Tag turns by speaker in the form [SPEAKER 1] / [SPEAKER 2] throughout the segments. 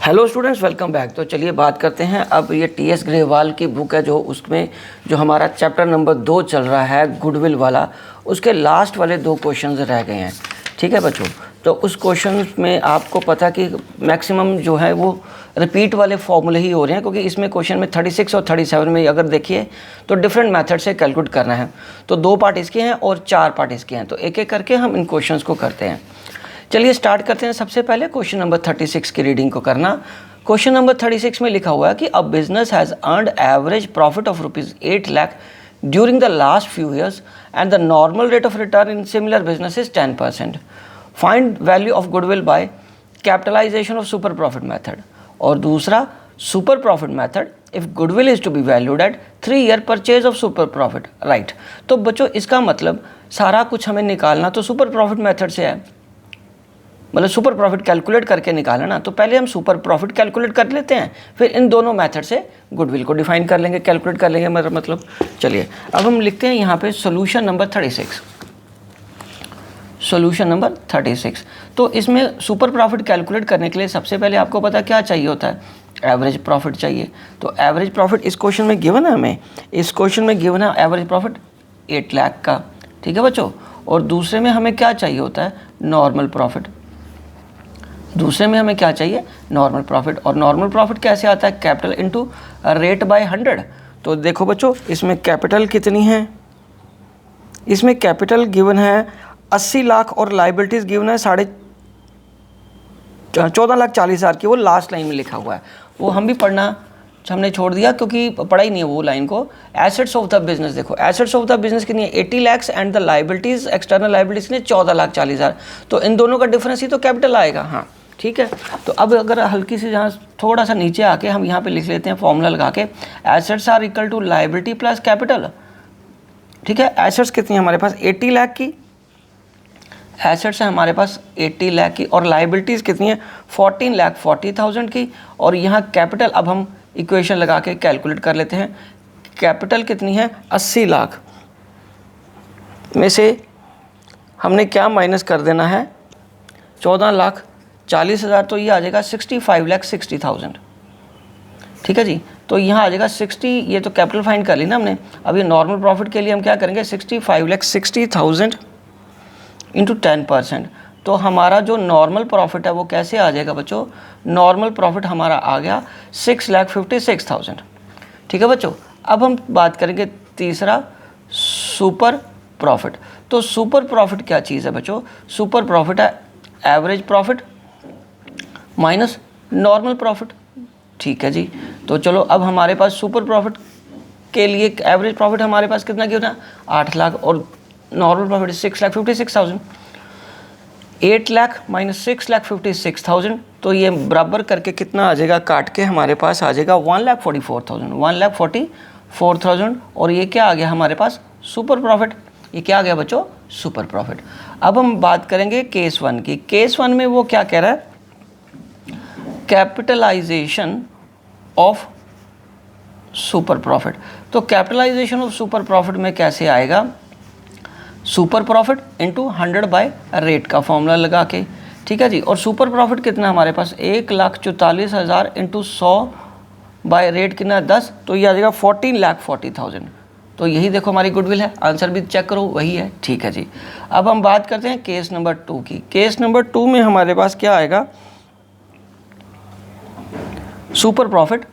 [SPEAKER 1] Hello students, welcome back. तो चलिए बात करते हैं अब ये टी.एस. ग्रेवाल की बुक है जो उसमें जो हमारा चैप्टर नंबर 2 चल रहा है गुडविल वाला, उसके लास्ट वाले 2 क्वेश्चंस रह गए हैं। ठीक है बच्चों, तो उस क्वेश्चन में आपको पता कि मैक्सिमम जो है वो रिपीट वाले फॉर्मूले ही हो रहे हैं, क्योंकि इसमें क्वेश्चन में 36 और 37 में अगर देखिए तो डिफरेंट मेथड से कैलकुलेट करना है। तो 2 पार्ट इसके हैं और 4 पार्ट इसके हैं, तो एक एक करके हम इन क्वेश्चंस को करते हैं। चलिए स्टार्ट करते हैं। सबसे पहले क्वेश्चन नंबर 36 की रीडिंग को करना। क्वेश्चन नंबर 36 में लिखा हुआ है कि a business has earned average profit of ₹8 lakh during the last few years and the normal rate of return in similar business is 10%। Find value of goodwill by capitalisation of super profit method. और दूसरा super profit method, if goodwill is to be valued at 3 year purchase of super profit. Right, तो बच्चों इसका मतलब सारा कुछ हमें निकालना तो सुपर प्रॉफिट मेथड से है, मतलब सुपर प्रॉफिट कैलकुलेट करके निकालना ना। तो पहले हम सुपर प्रॉफिट कैलकुलेट कर लेते हैं, फिर इन दोनों मेथड से गुडविल को डिफाइन कर लेंगे, कैलकुलेट कर लेंगे मतलब। चलिए अब हम लिखते हैं यहाँ पे सॉल्यूशन नंबर 36। Solution number 36। तो इसमें सुपर प्रॉफिट कैलकुलेट करने के लिए सबसे पहले आपको पता क्या चाहिए होता है, एवरेज प्रॉफिट चाहिए। तो एवरेज प्रॉफिट इस क्वेश्चन में गिवन है, हमें इस क्वेश्चन में गिवन है एवरेज प्रॉफिट 8 लाख का। ठीक है बच्चों, और दूसरे में हमें क्या चाहिए होता है, नॉर्मल प्रॉफिट। दूसरे में हमें क्या चाहिए, नॉर्मल प्रॉफिट। और नॉर्मल प्रॉफिट कैसे आता है, कैपिटल इनटू रेट बाय 100। तो देखो बच्चों इसमें कैपिटल कितनी है, इसमें कैपिटल गिवन है 80 लाख और लाइबिलिटीज़ गिवन है 14,40,000 की। वो लास्ट लाइन में लिखा हुआ है, वो हम भी पढ़ना हमने छोड़ दिया क्योंकि पढ़ा ही नहीं है वो लाइन को। एसेट्स ऑफ द बिजनेस, देखो एसेट्स ऑफ द बिजनेस कितनी है, 80 lakh and the liabilities external liabilities कितनी, 14,40,000। तो इन दोनों का डिफरेंस ही तो कैपिटल आएगा। हाँ ठीक है, तो अब अगर हल्की सी जहाँ थोड़ा सा नीचे आके हम यहाँ पे लिख लेते हैं फॉर्मूला लगा के, assets are equal to liability plus capital. ठीक है, एसेट्स कितनी है हमारे पास, 80 लाख की एसेट्स है हमारे पास 80 लाख की, और लाइबिलिटीज़ कितनी है 14,40,000 की। और यहाँ कैपिटल अब हम इक्वेशन लगा के कैलकुलेट कर लेते हैं। कैपिटल कितनी है 80 लाख में से हमने क्या माइनस कर देना है, 14,40,000, तो ये आ जाएगा 65,60,000। ठीक है जी, तो यहाँ आ जाएगा 60, ये तो कैपिटल फाइंड कर ली ना हमने। अब ये नॉर्मल प्रॉफिट के लिए हम क्या करेंगे, 65,60,000 इंटू 10%। तो हमारा जो नॉर्मल प्रॉफिट है वो कैसे आ जाएगा बच्चों, नॉर्मल प्रॉफिट हमारा आ गया 6,56,000। ठीक है बच्चों, अब हम बात करेंगे तीसरा सुपर प्रॉफिट। तो सुपर प्रॉफिट क्या चीज़ है बच्चों, सुपर प्रॉफिट है average profit minus normal profit. ठीक है जी, तो चलो अब हमारे पास सुपर प्रॉफिट के लिए एवरेज प्रॉफिट हमारे पास कितना क्यों था, 8 लाख, और नॉर्मल प्रॉफिट 6,56,000। 8 लाख माइनस 6,56,000, तो ये बराबर करके कितना आ जाएगा, काट के हमारे पास आ जाएगा 1,44,000। 1,44,000, और ये क्या आ गया हमारे पास, सुपर प्रॉफिट। ये क्या आ गया बच्चों, सुपर प्रॉफिट। अब हम बात करेंगे केस 1 की। केस 1 में वो क्या कह रहा है, कैपिटलाइजेशन ऑफ सुपर प्रॉफिट। तो कैपिटलाइजेशन ऑफ सुपर प्रॉफिट में कैसे आएगा, super profit into 100 by rate का फॉर्मूला लगा के। ठीक है जी, और सुपर प्रॉफिट कितना हमारे पास, 1,44,000 इंटू 100 बाय रेट कितना 10, तो ये आ जाएगा 14,40,000। तो यही देखो हमारी गुडविल है, आंसर भी चेक करो वही है। ठीक है जी, अब हम बात करते हैं केस नंबर 2 की। केस नंबर 2 में हमारे पास क्या आएगा, सुपर प्रॉफिट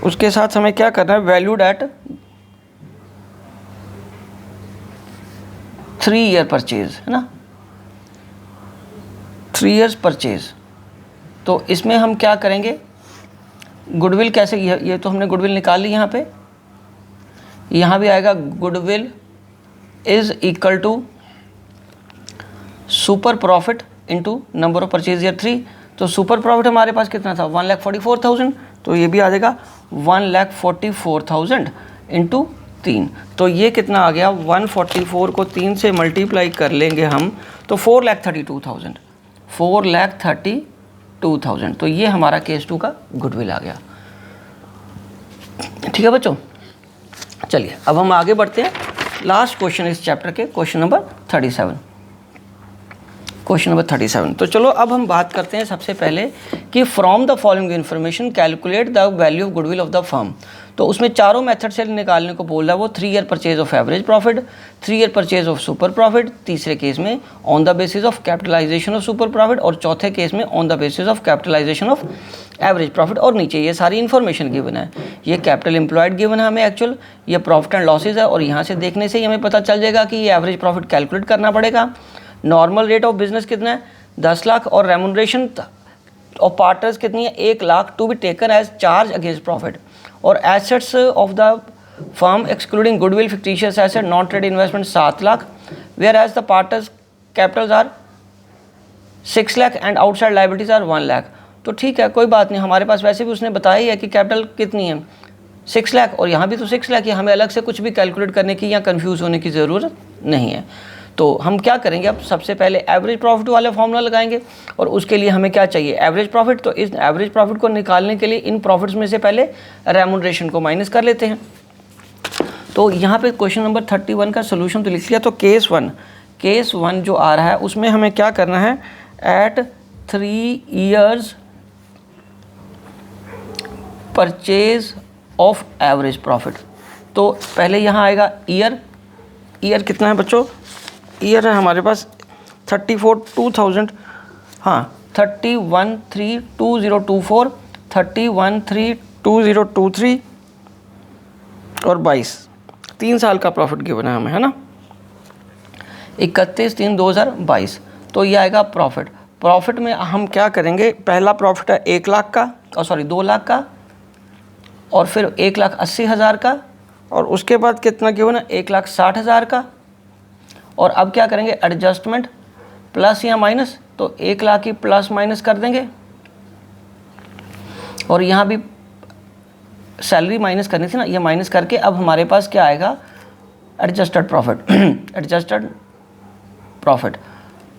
[SPEAKER 1] उसके साथ हमें क्या करना है, वैल्यूड एट 3 ईयर परचेज, है ना, 3 ईयर्स परचेज। तो इसमें हम क्या करेंगे, गुडविल कैसे, ये तो हमने गुडविल निकाल ली। यहाँ पे यहाँ भी आएगा goodwill is equal to super profit into number of purchase year 3। तो सुपर प्रॉफिट हमारे पास कितना था, 1,44,000, तो ये भी आ जाएगा 1,44,000 इंटू 3। तो ये कितना आ गया, 144 को 3 से मल्टीप्लाई कर लेंगे हम तो 4,32,000। 4,32,000, तो ये हमारा केस 2 का गुडविल आ गया। ठीक है बच्चों, चलिए अब हम आगे बढ़ते हैं। लास्ट क्वेश्चन इस चैप्टर के, क्वेश्चन नंबर 37। Question number 37। तो चलो अब हम बात करते हैं सबसे पहले कि from the following information calculate the value of goodwill of the firm. तो उसमें चारों मेथड से निकालने को बोल रहा है वो 3 year purchase of average profit, 3 year purchase of super profit, तीसरे केस में on the basis of capitalisation of super profit, और चौथे केस में on the basis of capitalisation of average profit. और नीचे ये सारी इन्फॉर्मेशन गिवन है, ये कैपिटल एम्प्लॉयड गिवन है हमें एक्चुअल, ये प्रॉफिट एंड लॉसेज है, और यहाँ से देखने से ही हमें पता चल जाएगा कि ये एवरेज प्रॉफिट कैलकुलेट करना पड़ेगा। नॉर्मल रेट ऑफ बिजनेस कितना है 10 लाख, और रेमुनरेशन ऑफ पार्टनर्स कितनी है 1 lakh to be taken as charge against profit. और assets of the firm excluding goodwill fictitious asset non trade investment 7 lakh, whereas the partners capitals are 6 lakh and outside liabilities are 1 lakh. तो ठीक है, कोई बात नहीं, हमारे पास वैसे भी उसने बताया ही है कि कैपिटल कितनी है 6 लाख, और यहाँ भी तो 6 लाख है, हमें अलग से कुछ भी कैलकुलेट करने की या कन्फ्यूज़ होने की ज़रूरत नहीं है। तो हम क्या करेंगे, अब सबसे पहले एवरेज प्रॉफिट वाला फॉर्मूला लगाएंगे, और उसके लिए हमें क्या चाहिए एवरेज प्रॉफिट। तो इस एवरेज प्रॉफिट को निकालने के लिए इन प्रॉफिट्स में से पहले रेमुनरेशन को माइनस कर लेते हैं। तो यहाँ पे क्वेश्चन नंबर 31 का सोल्यूशन तो लिख लिया। तो केस वन जो आ रहा है उसमें हमें क्या करना है, at 3 years purchase of average profit. तो पहले यहाँ आएगा ईयर कितना है बच्चों, ईयर है हमारे पास 31,32024, 31,32023 और 22, 3 साल का प्रॉफिट गिवन है हमें, है ना, 31/3/2022। तो ये आएगा प्रॉफिट में हम क्या करेंगे, पहला प्रॉफिट है 1 लाख का, 2 लाख का, और फिर 1,80,000 का, और उसके बाद कितना गिवन है 1,60,000 का। और अब क्या करेंगे एडजस्टमेंट प्लस या माइनस, तो 1 लाख की प्लस माइनस कर देंगे, और यहाँ भी सैलरी माइनस करनी थी ना, ये माइनस करके अब हमारे पास क्या आएगा एडजस्टेड प्रॉफिट।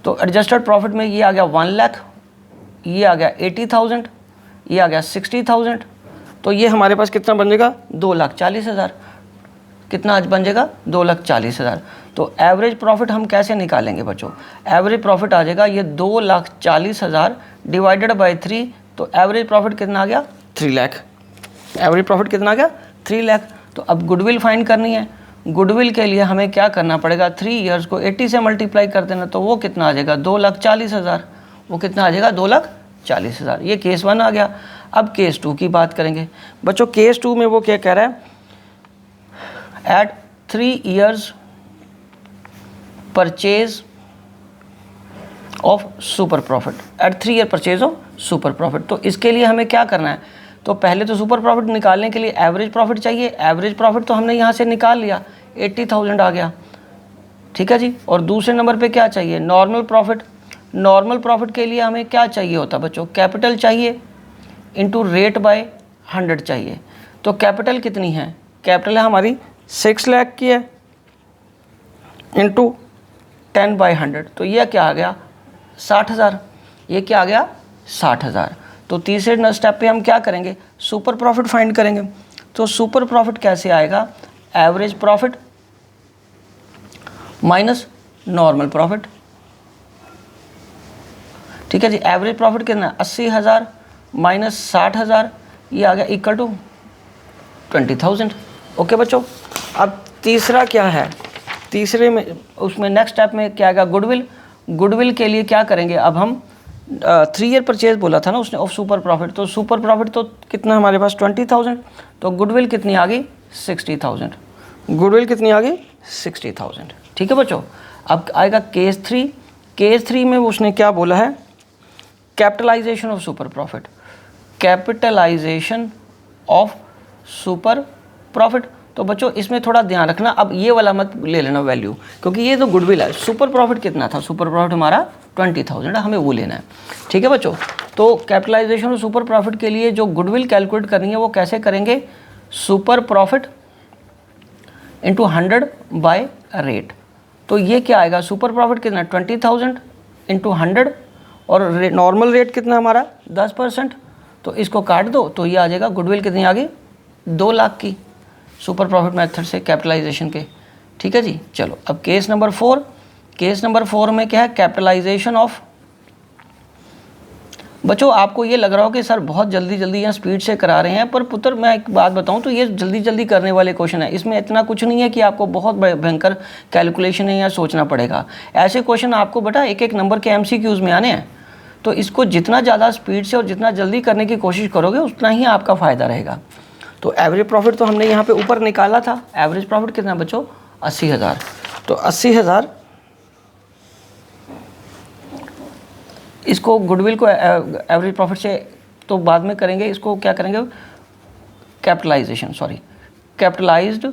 [SPEAKER 1] तो एडजस्टेड प्रॉफिट में ये आ गया 1 लाख, ये आ गया 80,000, ये आ गया 60,000। तो ये हमारे पास कितना बन जाएगा 2,40,000। कितना आज बन जाएगा 2,40,000। तो एवरेज प्रॉफिट हम कैसे निकालेंगे बच्चों, एवरेज प्रॉफिट आ जाएगा ये 2,40,000 डिवाइडेड बाय 3। तो एवरेज प्रॉफिट कितना आ गया 3 लाख। एवरेज प्रॉफिट कितना आ गया 3 लाख। तो अब गुडविल फाइंड करनी है, गुडविल के लिए हमें क्या करना पड़ेगा 3 ईयर्स को 80 से मल्टीप्लाई कर देना, तो वो कितना आ जाएगा 2,40,000। वो कितना आ जाएगा 2,40,000। ये केस 1 आ गया। अब केस 2 की बात करेंगे बच्चों। केस 2 में वो क्या कह रहा है, at 3 years purchase of super profit, at 3 year purchase of super profit. तो इसके लिए हमें क्या करना है, तो पहले तो सुपर प्रॉफिट निकालने के लिए एवरेज प्रॉफिट चाहिए। एवरेज प्रॉफिट तो हमने यहाँ से निकाल लिया, 80,000 आ गया, ठीक है जी। और दूसरे नंबर पे क्या चाहिए नॉर्मल प्रॉफिट। नॉर्मल प्रॉफिट के लिए हमें क्या चाहिए होता बच्चों, कैपिटल चाहिए इंटू रेट बाय 100 चाहिए। तो कैपिटल कितनी है, कैपिटल है हमारी 6 लाख की है, इंटू 10/100, तो यह क्या आ गया 60,000। ये क्या आ गया 60,000। तो तीसरे स्टेप पे हम क्या करेंगे, सुपर प्रॉफिट फाइंड करेंगे। तो सुपर प्रॉफिट कैसे आएगा, average profit minus normal profit, ठीक है जी। एवरेज प्रॉफिट कितना 80,000 माइनस 60,000, ये आ गया इक्वल टू 20,000। ओके बच्चों। अब तीसरा क्या है, तीसरे में उसमें नेक्स्ट स्टेप में क्या आएगा गुडविल। गुडविल के लिए क्या करेंगे, अब हम 3 ईयर परचेज बोला था ना उसने ऑफ सुपर प्रॉफिट। तो सुपर प्रॉफिट तो कितना हमारे पास 20,000, तो गुडविल कितनी आ गई 60,000। गुडविल कितनी आ गई 60,000, ठीक है बच्चों। अब आएगा केस 3। केस 3 में उसने क्या बोला है, capitalisation of super profit, capitalisation of super profit. तो बच्चों इसमें थोड़ा ध्यान रखना, अब ये वाला मत ले लेना वैल्यू, क्योंकि ये तो गुडविल है। सुपर प्रॉफिट कितना था, सुपर प्रॉफिट हमारा 20,000 है, हमें वो लेना है, ठीक है बच्चों। तो कैपिटलाइजेशन ऑफ सुपर प्रॉफिट के लिए जो गुडविल कैलकुलेट करनी है वो कैसे करेंगे, super profit into 100 by rate. तो ये क्या आएगा, सुपर प्रॉफिट कितना 20,000 इंटू 100, और नॉर्मल रेट कितना हमारा 10%। तो इसको काट दो, तो ये आ जाएगा गुडविल कितनी आ गई 2 लाख की, सुपर प्रॉफिट मेथड से कैपिटलाइजेशन के, ठीक है जी। चलो अब केस नंबर 4। केस नंबर 4 में क्या है, कैपिटलाइजेशन ऑफ बच्चों आपको ये लग रहा हो कि सर बहुत जल्दी जल्दी या स्पीड से करा रहे हैं, पर पुत्र मैं एक बात बताऊं तो ये जल्दी जल्दी करने वाले क्वेश्चन है। इसमें इतना कुछ नहीं है कि आपको बहुत भयंकर कैलकुलेशन है या सोचना पड़ेगा। ऐसे क्वेश्चन आपको बेटा एक एक नंबर के MCQs में आने हैं, तो इसको जितना ज़्यादा स्पीड से और जितना जल्दी करने की कोशिश करोगे उतना ही आपका फ़ायदा रहेगा। तो एवरेज प्रॉफिट तो हमने यहाँ पे ऊपर निकाला था। एवरेज प्रॉफिट कितना बच्चों? 80,000। तो 80,000 इसको गुडविल को एवरेज प्रॉफिट से तो बाद में करेंगे, इसको क्या करेंगे? Capitalisation, sorry capitalised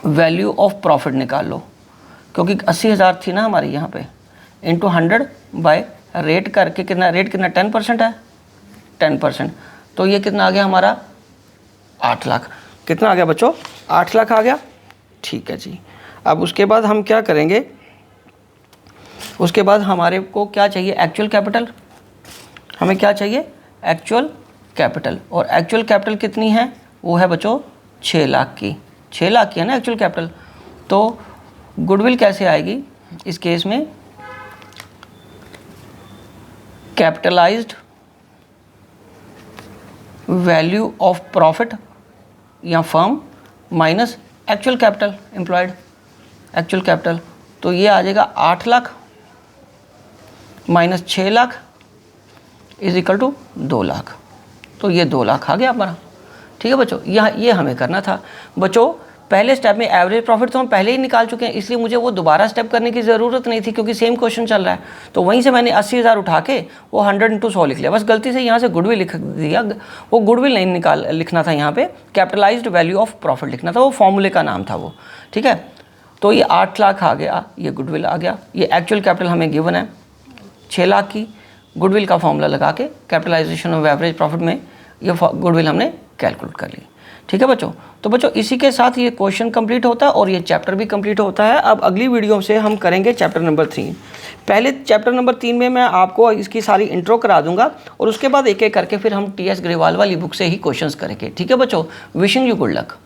[SPEAKER 1] value of profit निकाल लो, क्योंकि 80,000 थी ना हमारी यहाँ पे, इंटू 100 बाय रेट करके कितना, रेट कितना 10% है, 10%। तो ये कितना आ गया हमारा? 8 लाख। कितना आ गया बच्चों? 8 लाख आ गया। ठीक है जी। अब उसके बाद हम क्या करेंगे? उसके बाद हमारे को क्या चाहिए? Actual capital. हमें क्या चाहिए? Actual capital. और एक्चुअल कैपिटल कितनी है? वो है बच्चों 6 लाख की। 6 लाख की है ना एक्चुअल कैपिटल। तो गुडविल कैसे आएगी इस केस में? कैपिटलाइज्ड वैल्यू ऑफ प्रॉफिट या firm minus actual capital employed, actual capital. तो ये आ जाएगा 8 lakh minus 6 lakh is equal to 2 lakh. तो ये 2 लाख आ गया हमारा। ठीक है बच्चों, यहाँ ये हमें करना था। बच्चों पहले स्टेप में एवरेज प्रॉफिट तो हम पहले ही निकाल चुके हैं, इसलिए मुझे वो दोबारा स्टेप करने की ज़रूरत नहीं थी, क्योंकि सेम क्वेश्चन चल रहा है। तो वहीं से मैंने 80,000 उठा के वो 100 × 100 लिख लिया। बस गलती से यहाँ से गुडविल लिख दिया, वो गुडविल नहीं लिखना था, यहाँ पे कैपिटलाइज्ड वैल्यू ऑफ प्रॉफिट लिखना था, वो फॉर्मूले का नाम था वो। ठीक है, तो ये 8 लाख आ गया, ये गुडविल आ गया। ये एक्चुअल कैपिटल हमें गिवन है 6 लाख की, गुडविल का फॉर्मूला लगा के कैपिटलाइजेशन ऑफ एवरेज प्रॉफिट में ये गुडविल हमने कैलकुलेट कर ली। ठीक है बच्चों, तो बच्चों इसी के साथ ये क्वेश्चन कंप्लीट होता है और ये चैप्टर भी कंप्लीट होता है। अब अगली वीडियो से हम करेंगे चैप्टर नंबर 3। पहले चैप्टर नंबर 3 में मैं आपको इसकी सारी इंट्रो करा दूंगा और उसके बाद एक एक करके फिर हम TS ग्रेवाल वाली बुक से ही क्वेश्चंस करेंगे। ठीक है बच्चों, विशिंग यू गुड लक।